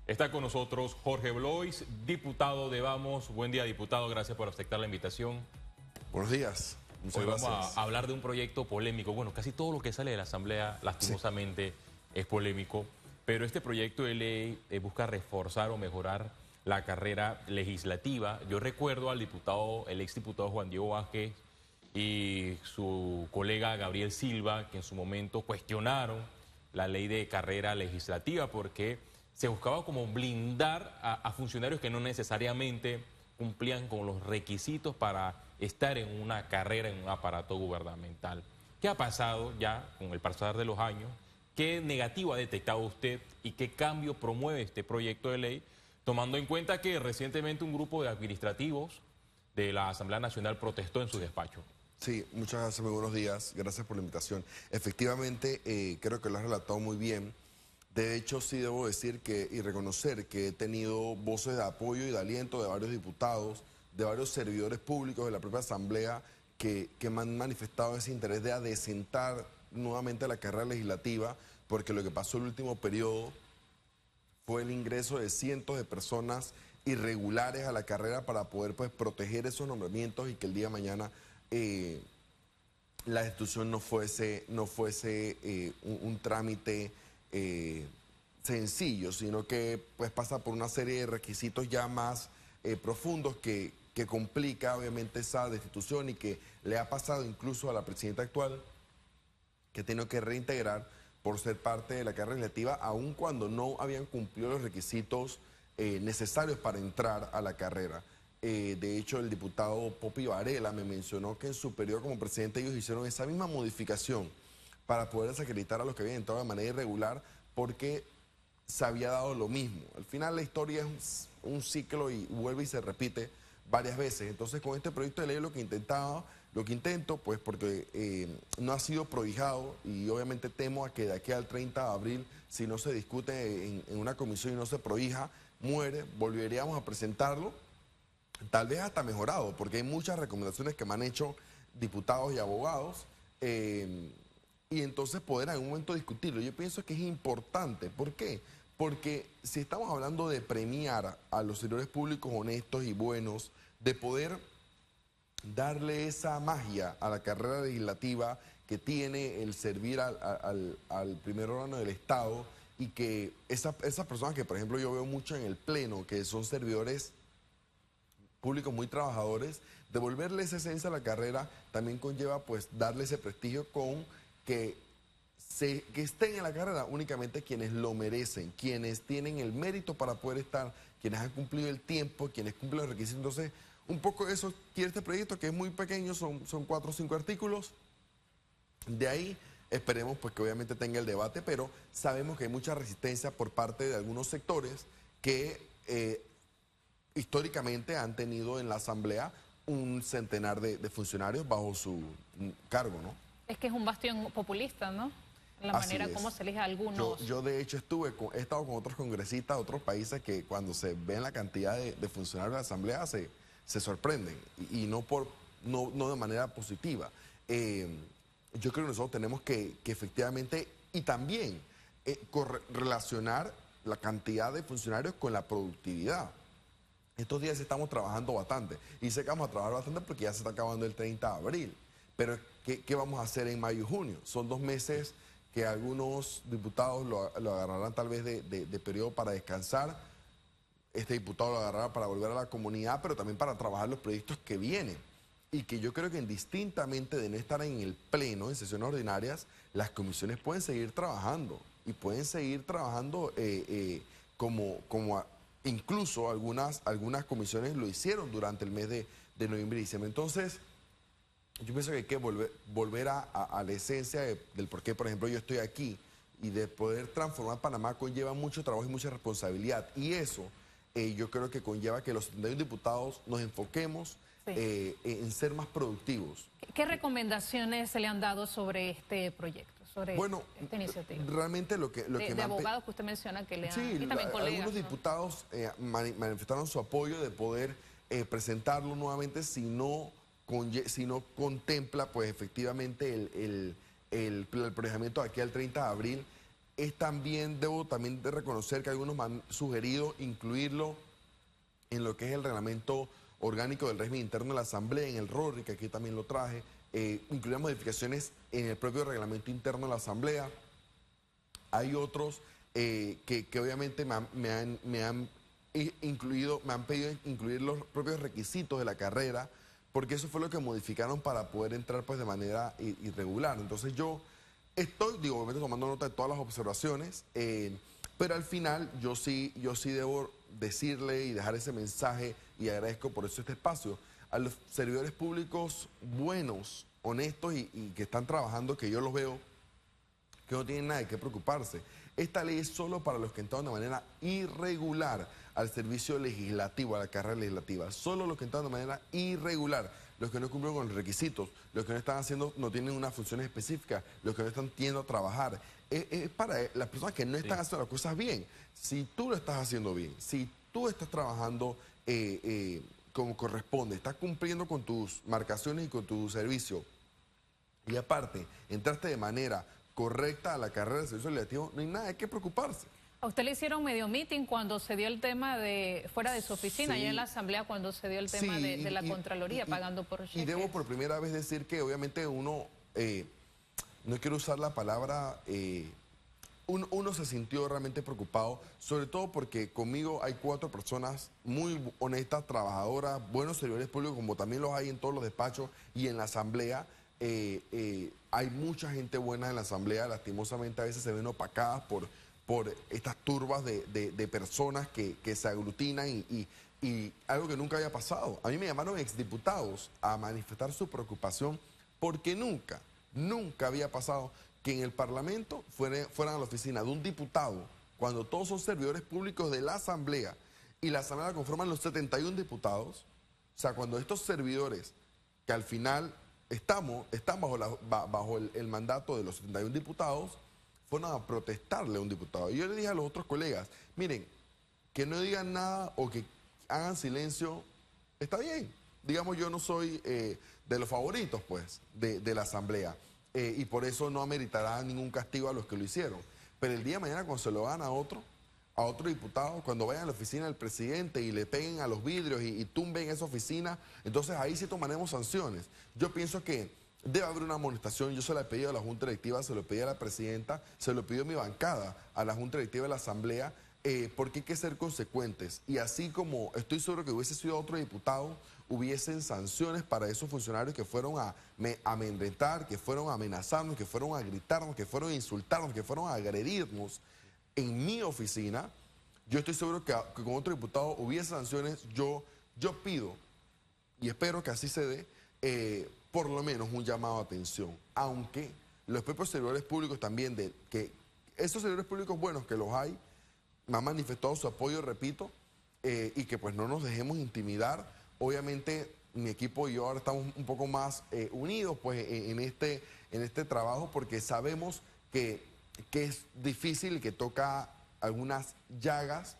Está con nosotros Jorge Blois, diputado de Vamos. Buen día, diputado. Gracias por aceptar la invitación. Buenos días. Muchas Hoy gracias. vamos a hablar de un proyecto polémico. Bueno, casi todo lo que sale de la Asamblea, lastimosamente, es polémico. Pero este proyecto de ley busca reforzar o mejorar la carrera legislativa. Yo recuerdo al diputado, el exdiputado Juan Diego Vázquez y su colega Gabriel Silva, que en su momento cuestionaron la ley de carrera legislativa porque se buscaba como blindar a funcionarios que no necesariamente cumplían con los requisitos para estar en una carrera en un aparato gubernamental. ¿Qué ha pasado ya con el pasar de los años? ¿Qué negativo ha detectado usted y qué cambio promueve este proyecto de ley, tomando en cuenta que recientemente un grupo de administrativos de la Asamblea Nacional protestó en su despacho? Sí, muchas gracias, muy buenos días. Gracias por la invitación. Efectivamente, creo que lo has relatado muy bien. De hecho, sí debo decir que y reconocer que he tenido voces de apoyo y de aliento de varios diputados, de varios servidores públicos de la propia Asamblea que me han manifestado ese interés de adecentar nuevamente la carrera legislativa, porque lo que pasó el último periodo fue el ingreso de cientos de personas irregulares a la carrera para poder pues proteger esos nombramientos y que el día de mañana la destitución no fuese un trámite sencillo, sino que pues pasa por una serie de requisitos ya más profundos que complica obviamente esa destitución y que le ha pasado incluso a la presidenta actual, que tiene que reintegrar por ser parte de la carrera legislativa, aun cuando no habían cumplido los requisitos necesarios para entrar a la carrera. De hecho, el diputado Popi Varela me mencionó que en su periodo como presidente ellos hicieron esa misma modificación para poder desacreditar a los que habían entrado de manera irregular porque se había dado lo mismo. Al final la historia es un ciclo y vuelve y se repite varias veces. Entonces con este proyecto de ley lo que intento, pues porque no ha sido prohijado y obviamente temo a que de aquí al 30 de abril, si no se discute en una comisión y no se prohija, muere, volveríamos a presentarlo, tal vez hasta mejorado, porque hay muchas recomendaciones que me han hecho diputados y abogados, y entonces poder en algún momento discutirlo. Yo pienso que es importante. ¿Por qué? Porque si estamos hablando de premiar a los servidores públicos honestos y buenos, de poder darle esa magia a la carrera legislativa que tiene el servir al primer órgano del Estado, y que esas personas que, por ejemplo, yo veo mucho en el Pleno, que son servidores públicos muy trabajadores, devolverle esa esencia a la carrera también conlleva pues darle ese prestigio con que estén en la carrera únicamente quienes lo merecen, quienes tienen el mérito para poder estar, quienes han cumplido el tiempo, quienes cumplen los requisitos. Entonces, un poco eso quiere este proyecto, que es muy pequeño, son 4 o 5 artículos. De ahí esperemos pues que obviamente tenga el debate, pero sabemos que hay mucha resistencia por parte de algunos sectores que históricamente han tenido en la Asamblea un centenar de funcionarios bajo su cargo, ¿no? Es que es un bastión populista, ¿no? La Así manera es. como se elige a algunos. Yo de hecho he estado con otros congresistas de otros países que cuando se ven la cantidad de funcionarios de la Asamblea se sorprenden y no de manera positiva. Yo creo que nosotros tenemos que efectivamente y también relacionar la cantidad de funcionarios con la productividad. Estos días estamos trabajando bastante y sé que vamos a trabajar bastante porque ya se está acabando el 30 de abril. Pero ¿qué vamos a hacer en mayo y junio? Son 2 meses que algunos diputados lo agarrarán tal vez de periodo para descansar. Este diputado lo agarrará para volver a la comunidad, pero también para trabajar los proyectos que vienen. Y que yo creo que indistintamente de no estar en el pleno, en sesiones ordinarias, las comisiones pueden seguir trabajando y pueden seguir trabajando incluso algunas comisiones lo hicieron durante el mes de noviembre y diciembre. Entonces, yo pienso que hay que volver a la esencia del por qué, por ejemplo, yo estoy aquí, y de poder transformar Panamá conlleva mucho trabajo y mucha responsabilidad. Y eso yo creo que conlleva que los 71 diputados nos enfoquemos en ser más productivos. ¿Qué recomendaciones se le han dado sobre este proyecto, sobre esta iniciativa? Realmente lo que de abogados que usted menciona que le han... Sí, y también colegas, algunos diputados manifestaron su apoyo de poder presentarlo nuevamente si no contempla pues efectivamente el pronunciamiento de aquí al 30 de abril. debo también de reconocer que algunos me han sugerido incluirlo en lo que es el reglamento orgánico del régimen interno de la Asamblea, en el RORRI, que aquí también lo traje, incluir modificaciones en el propio reglamento interno de la Asamblea. Hay otros que obviamente me han pedido incluir los propios requisitos de la carrera, porque eso fue lo que modificaron para poder entrar pues de manera irregular. Entonces yo obviamente tomando nota de todas las observaciones, pero al final yo sí debo decirle y dejar ese mensaje, y agradezco por eso este espacio, a los servidores públicos buenos, honestos y que están trabajando, que yo los veo, que no tienen nada de qué preocuparse. Esta ley es solo para los que entraron de manera irregular al servicio legislativo, a la carrera legislativa. Solo los que entraron de manera irregular, los que no cumplen con los requisitos, los que no están haciendo, no tienen unas funciones específicas, los que no están yendo a trabajar. Es para las personas que no están haciendo las cosas bien. Si tú lo estás haciendo bien, si tú estás trabajando como corresponde, estás cumpliendo con tus marcaciones y con tu servicio, y aparte, entraste de manera correcta a la carrera de servicio legislativo, no hay nada de qué preocuparse. A usted le hicieron medio meeting cuando se dio el tema de fuera de su oficina, allá en la Asamblea, cuando se dio el tema de la Contraloría, pagando por cheques. Y debo por primera vez decir que obviamente uno, no quiero usar la palabra, uno se sintió realmente preocupado, sobre todo porque conmigo hay 4 personas muy honestas, trabajadoras, buenos servidores públicos, como también los hay en todos los despachos y en la Asamblea. Hay mucha gente buena en la Asamblea, lastimosamente a veces se ven opacadas por estas turbas de personas que se aglutinan y algo que nunca había pasado. A mí me llamaron exdiputados a manifestar su preocupación porque nunca había pasado que en el Parlamento fueran a la oficina de un diputado, cuando todos son servidores públicos de la Asamblea y la Asamblea la conforman los 71 diputados. O sea, cuando estos servidores, que al final están bajo el mandato de los 71 diputados, fueron a protestarle a un diputado. Y yo le dije a los otros colegas, miren, que no digan nada o que hagan silencio, está bien. Digamos, yo no soy de los favoritos, pues, de la Asamblea. Y por eso no ameritará ningún castigo a los que lo hicieron. Pero el día de mañana, cuando se lo hagan a otro diputado, cuando vayan a la oficina del presidente y le peguen a los vidrios y tumben esa oficina, entonces ahí sí tomaremos sanciones. Yo pienso que debe haber una amonestación. Yo se la he pedido a la Junta Directiva, se lo pedí a la Presidenta, se lo pidió mi bancada a la Junta Directiva de la Asamblea, porque hay que ser consecuentes. Y así como estoy seguro que hubiese sido otro diputado, hubiesen sanciones para esos funcionarios que fueron a amedrentar, que fueron a amenazarnos, que fueron a gritarnos, que fueron a insultarnos, que fueron a agredirnos en mi oficina. Yo estoy seguro que con otro diputado hubiese sanciones. Yo pido, y espero que así se dé, por lo menos un llamado a atención, aunque los propios servidores públicos también, que esos servidores públicos buenos que los hay, me han manifestado su apoyo, repito, y que pues no nos dejemos intimidar. Obviamente mi equipo y yo ahora estamos un poco más unidos pues en este trabajo, porque sabemos que es difícil y que toca algunas llagas.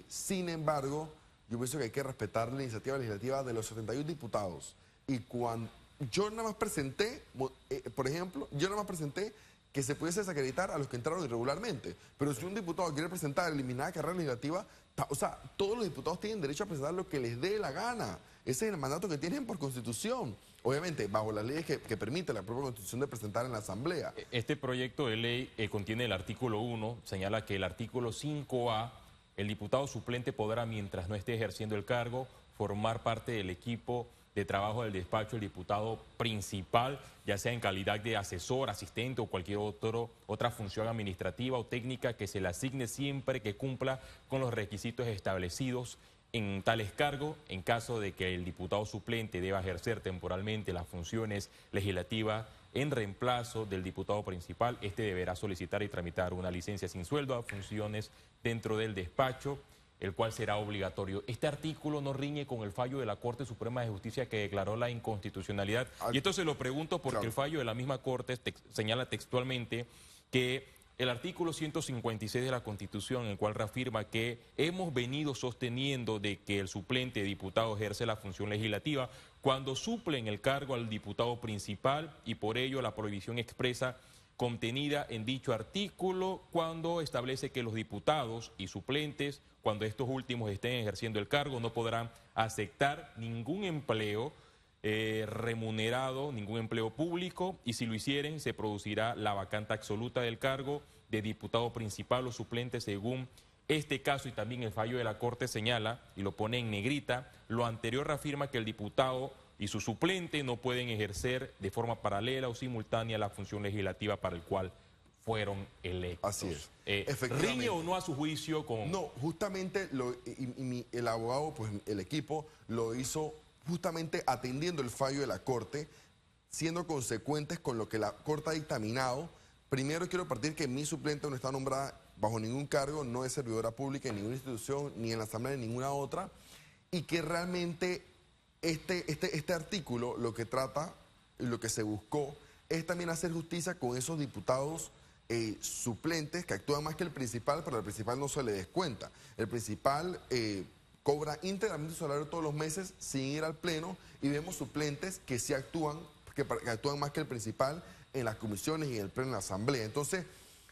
Sin embargo, yo pienso que hay que respetar la iniciativa legislativa de los 71 diputados. Y cuando yo nada más presenté, por ejemplo, que se pudiese desacreditar a los que entraron irregularmente. Pero si un diputado quiere presentar, eliminar la carrera legislativa, o sea, todos los diputados tienen derecho a presentar lo que les dé la gana. Ese es el mandato que tienen por Constitución. Obviamente, bajo las leyes que permite la propia Constitución de presentar en la Asamblea. Este proyecto de ley contiene el artículo 1, señala que el artículo 5A, el diputado suplente podrá, mientras no esté ejerciendo el cargo, formar parte del equipo de trabajo del despacho del diputado principal, ya sea en calidad de asesor, asistente o cualquier otra función administrativa o técnica que se le asigne siempre que cumpla con los requisitos establecidos en tales cargos. En caso de que el diputado suplente deba ejercer temporalmente las funciones legislativas en reemplazo del diputado principal, este deberá solicitar y tramitar una licencia sin sueldo a funciones dentro del despacho, el cual será obligatorio. Este artículo no riñe con el fallo de la Corte Suprema de Justicia que declaró la inconstitucionalidad. Y esto se lo pregunto porque el fallo de la misma Corte señala textualmente que el artículo 156 de la Constitución, en el cual reafirma que hemos venido sosteniendo de que el suplente de diputado ejerce la función legislativa cuando suple en el cargo al diputado principal, y por ello la prohibición expresa contenida en dicho artículo cuando establece que los diputados y suplentes, cuando estos últimos estén ejerciendo el cargo, no podrán aceptar ningún empleo remunerado, ningún empleo público, y si lo hicieren se producirá la vacante absoluta del cargo de diputado principal o suplente según este caso. Y también el fallo de la Corte señala, y lo pone en negrita, lo anterior reafirma que el diputado y su suplente no pueden ejercer de forma paralela o simultánea la función legislativa para el cual fueron electos. Así es. ¿Riñe o no a su juicio con...? No, justamente el abogado, pues el equipo lo hizo justamente atendiendo el fallo de la Corte, siendo consecuentes con lo que la Corte ha dictaminado. Primero quiero partir que mi suplente no está nombrada bajo ningún cargo, no es servidora pública en ninguna institución, ni en la Asamblea, ni ninguna otra, y que realmente este artículo lo que trata y lo que se buscó es también hacer justicia con esos diputados suplentes que actúan más que el principal, pero al principal no se le descuenta. El principal cobra íntegramente su salario todos los meses sin ir al pleno, y vemos suplentes que sí actúan, que actúan más que el principal en las comisiones y en el pleno en la Asamblea. Entonces,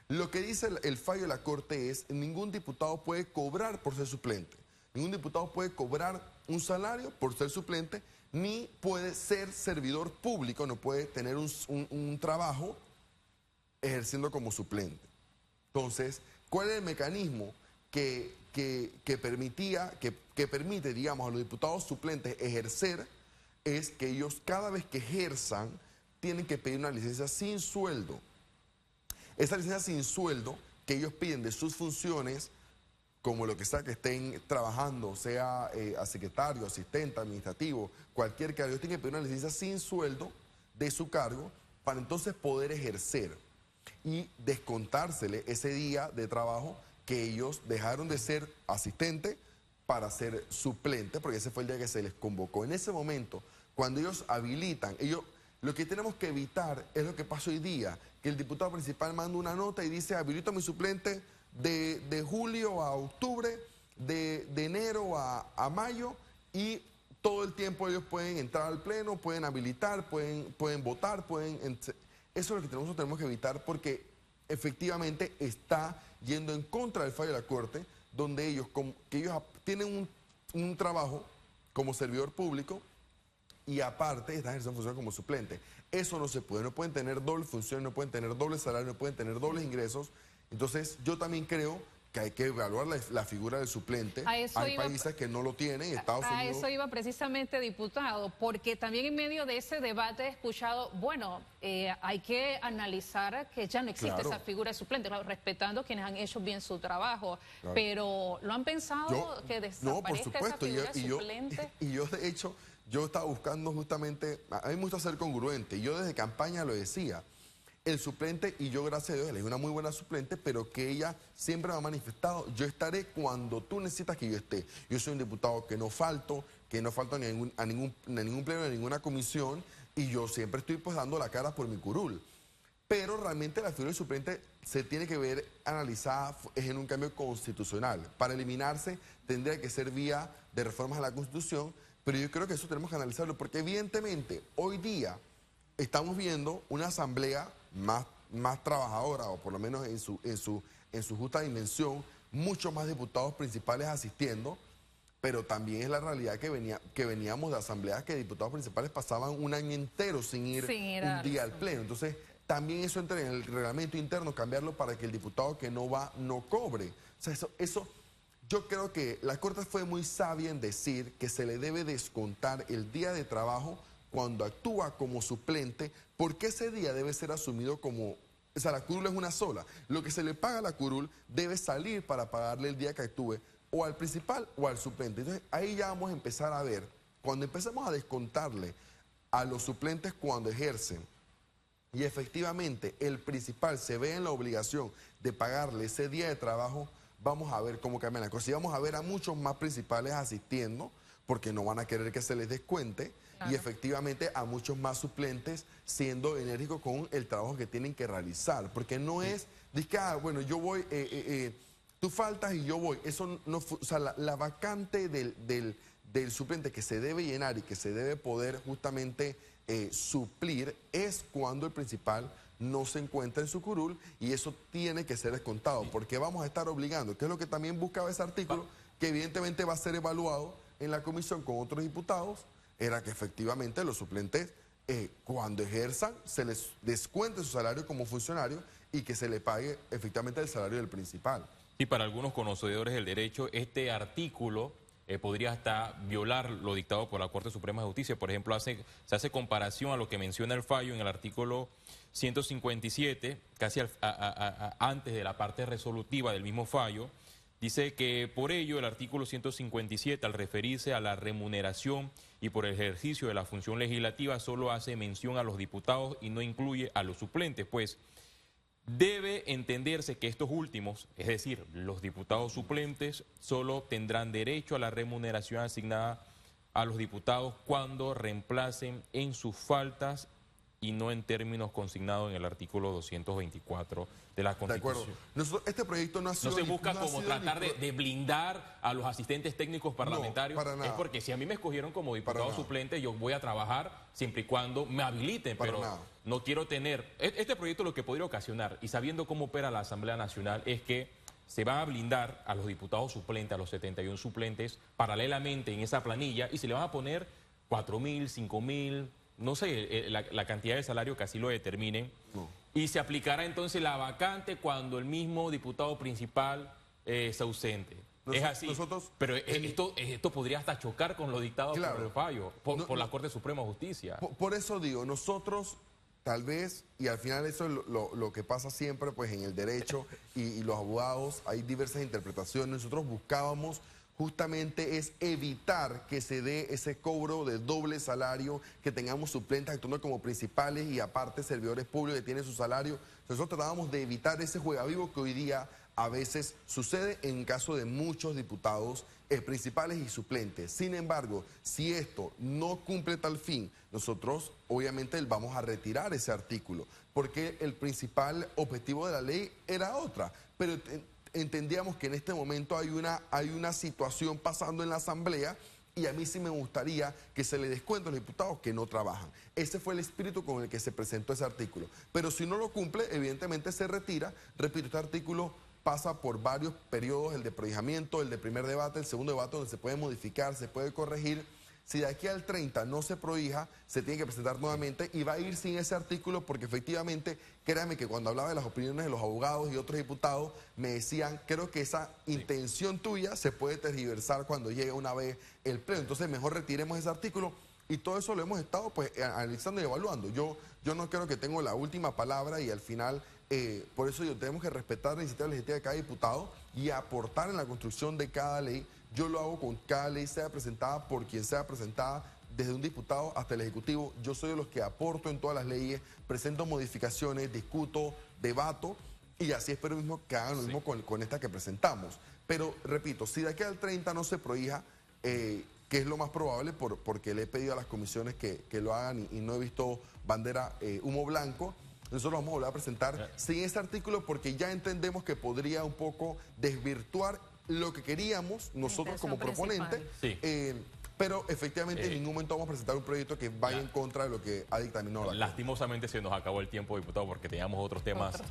lo que dice el fallo de la Corte es: ningún diputado puede cobrar por ser suplente, ningún diputado puede cobrar un salario por ser suplente, ni puede ser servidor público, no puede tener un trabajo ejerciendo como suplente. Entonces, ¿cuál es el mecanismo que permite, digamos, a los diputados suplentes ejercer? Es que ellos, cada vez que ejerzan, tienen que pedir una licencia sin sueldo. Esa licencia sin sueldo que ellos piden de sus funciones, como lo que sea que estén trabajando, sea a secretario, asistente, administrativo, cualquier cargo, ellos tienen que pedir una licencia sin sueldo de su cargo para entonces poder ejercer y descontársele ese día de trabajo que ellos dejaron de ser asistente para ser suplente, porque ese fue el día que se les convocó. En ese momento, cuando ellos habilitan, lo que tenemos que evitar es lo que pasa hoy día, que el diputado principal manda una nota y dice: habilito a mi suplente de julio a octubre, de enero a mayo, y todo el tiempo ellos pueden entrar al pleno, pueden habilitar, pueden votar, Eso es lo que tenemos que evitar, porque efectivamente está yendo en contra del fallo de la Corte, donde ellos tienen un trabajo como servidor público y aparte están ejerciendo función como suplente. Eso no se puede, no pueden tener doble función, no pueden tener doble salario, no pueden tener dobles ingresos. Entonces yo también creo que hay que evaluar la figura del suplente. Hay países que no lo tienen, Estados Unidos. A eso iba precisamente, diputado, porque también en medio de ese debate he escuchado, bueno, hay que analizar que ya no existe esa figura de suplente, claro, respetando quienes han hecho bien su trabajo, pero ¿lo han pensado que desaparezca esa figura de suplente? Y yo, de hecho, yo estaba buscando justamente, a mí me gusta ser congruente, y yo desde campaña lo decía: el suplente, y yo gracias a Dios elegí una muy buena suplente, pero que ella siempre me ha manifestado: yo estaré cuando tú necesitas que yo esté. Yo soy un diputado que no falto a ningún pleno, a ninguna comisión, y yo siempre estoy pues dando la cara por mi curul. Pero realmente la figura del suplente se tiene que ver analizada en un cambio constitucional. Para eliminarse tendría que ser vía de reformas a la Constitución, pero yo creo que eso tenemos que analizarlo, porque evidentemente hoy día estamos viendo una asamblea más trabajadora, o por lo menos en su justa dimensión, muchos más diputados principales asistiendo, pero también es la realidad que veníamos de asambleas que diputados principales pasaban un año entero sin ir un día al pleno. Entonces, también eso entra en el reglamento interno, cambiarlo para que el diputado que no va no cobre. O sea, eso yo creo que la Corte fue muy sabia en decir que se le debe descontar el día de trabajo cuando actúa como suplente, porque ese día debe ser asumido como... O sea, la curul es una sola. Lo que se le paga a la curul debe salir para pagarle el día que actúe o al principal o al suplente. Entonces, ahí ya vamos a empezar a ver, cuando empecemos a descontarle a los suplentes cuando ejercen, y efectivamente el principal se ve en la obligación de pagarle ese día de trabajo, vamos a ver cómo cambian las cosas. Y vamos a ver a muchos más principales asistiendo, porque no van a querer que se les descuente, y efectivamente a muchos más suplentes siendo enérgicos con el trabajo que tienen que realizar, porque no es, dice, bueno, yo voy, tú faltas y yo voy. Eso no, o sea, la vacante del suplente que se debe llenar y que se debe poder justamente suplir es cuando el principal no se encuentra en su curul y eso tiene que ser descontado, porque vamos a estar obligando, que es lo que también buscaba ese artículo, que evidentemente va a ser evaluado en la comisión con otros diputados, era que efectivamente los suplentes cuando ejerzan se les descuente su salario como funcionario y que se le pague efectivamente el salario del principal. Y para algunos conocedores del derecho, este artículo podría hasta violar lo dictado por la Corte Suprema de Justicia. Por ejemplo, se hace comparación a lo que menciona el fallo en el artículo 157, casi antes de la parte resolutiva del mismo fallo. Dice que por ello el artículo 157, al referirse a la remuneración y por el ejercicio de la función legislativa, solo hace mención a los diputados y no incluye a los suplentes, pues debe entenderse que estos últimos, es decir, los diputados suplentes, solo tendrán derecho a la remuneración asignada a los diputados cuando reemplacen en sus faltas y no en términos consignados en el artículo 224 de la Constitución. De acuerdo. Este proyecto no ha sido... No se busca como tratar de blindar a los asistentes técnicos parlamentarios. No, para nada. Es porque si a mí me escogieron como diputado suplente, yo voy a trabajar siempre y cuando me habiliten, pero no quiero tener... Este proyecto lo que podría ocasionar, y sabiendo cómo opera la Asamblea Nacional, es que se van a blindar a los diputados suplentes, a los 71 suplentes, paralelamente en esa planilla, y se le van a poner 4.000, 5.000... no sé, la cantidad de salario que así lo determinen, y se aplicará entonces la vacante cuando el mismo diputado principal se ausente. Es así, pero esto podría hasta chocar con lo dictado por el fallo, por la Corte Suprema de Justicia. Por eso digo, nosotros tal vez, y al final eso es lo que pasa siempre pues en el derecho y los abogados, hay diversas interpretaciones, nosotros buscábamos justamente es evitar que se dé ese cobro de doble salario, que tengamos suplentes actuando como principales y aparte servidores públicos que tienen su salario. Nosotros tratábamos de evitar ese juegavivo que hoy día a veces sucede en caso de muchos diputados principales y suplentes. Sin embargo, si esto no cumple tal fin, nosotros obviamente vamos a retirar ese artículo, porque el principal objetivo de la ley era otra, pero entendíamos que en este momento hay una situación pasando en la Asamblea y a mí sí me gustaría que se le descuente a los diputados que no trabajan. Ese fue el espíritu con el que se presentó ese artículo. Pero si no lo cumple, evidentemente se retira. Repito, este artículo pasa por varios periodos, el de prohijamiento, el de primer debate, el segundo debate donde se puede modificar, se puede corregir. Si de aquí al 30 no se prohija, se tiene que presentar nuevamente y va a ir sin ese artículo porque efectivamente, créame que cuando hablaba de las opiniones de los abogados y otros diputados, me decían, creo que esa intención tuya se puede tergiversar cuando llegue una vez el pleno. Entonces mejor retiremos ese artículo y todo eso lo hemos estado pues analizando y evaluando. Yo no creo que tengo la última palabra y al final, por eso tenemos que respetar la iniciativa legislativa de cada diputado y aportar en la construcción de cada ley. Yo lo hago con cada ley, sea presentada por quien sea presentada, desde un diputado hasta el Ejecutivo. Yo soy de los que aporto en todas las leyes, presento modificaciones, discuto, debato, y así espero mismo que hagan lo mismo con esta que presentamos. Pero, repito, si de aquí al 30 no se prohija, que es lo más probable, porque le he pedido a las comisiones que lo hagan y no he visto bandera humo blanco, nosotros vamos a volver a presentar sin este artículo porque ya entendemos que podría un poco desvirtuar lo que queríamos nosotros como proponentes, pero efectivamente en ningún momento vamos a presentar un proyecto que vaya en contra de lo que ha dictaminado la Corte. Lastimosamente se nos acabó el tiempo, diputado, porque teníamos otros temas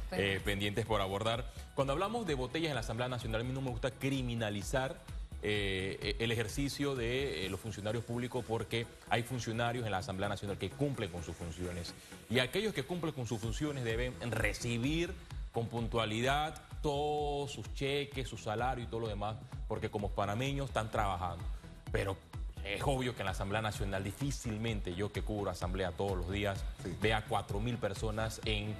pendientes por abordar. Cuando hablamos de botellas en la Asamblea Nacional, a mí no me gusta criminalizar el ejercicio de los funcionarios públicos porque hay funcionarios en la Asamblea Nacional que cumplen con sus funciones y aquellos que cumplen con sus funciones deben recibir con puntualidad todos sus cheques, su salario y todo lo demás, porque como panameños están trabajando. Pero es obvio que en la Asamblea Nacional difícilmente yo que cubro asamblea todos los días vea 4.000 personas en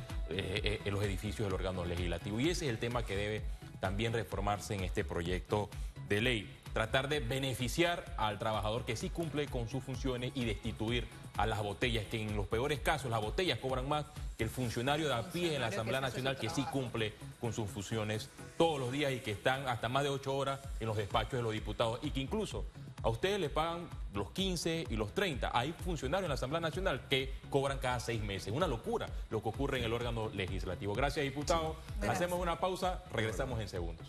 los edificios del órgano legislativo. Y ese es el tema que debe también reformarse en este proyecto de ley. Tratar de beneficiar al trabajador que sí cumple con sus funciones y destituir a las botellas, que en los peores casos las botellas cobran más que el funcionario de a pie en la Asamblea Nacional que sí cumple con sus funciones todos los días y que están hasta más de 8 horas en los despachos de los diputados y que incluso a ustedes les pagan los 15 y los 30. Hay funcionarios en la Asamblea Nacional que cobran cada 6 meses. Una locura lo que ocurre en el órgano legislativo. Gracias, diputado. Hacemos una pausa, regresamos en segundos.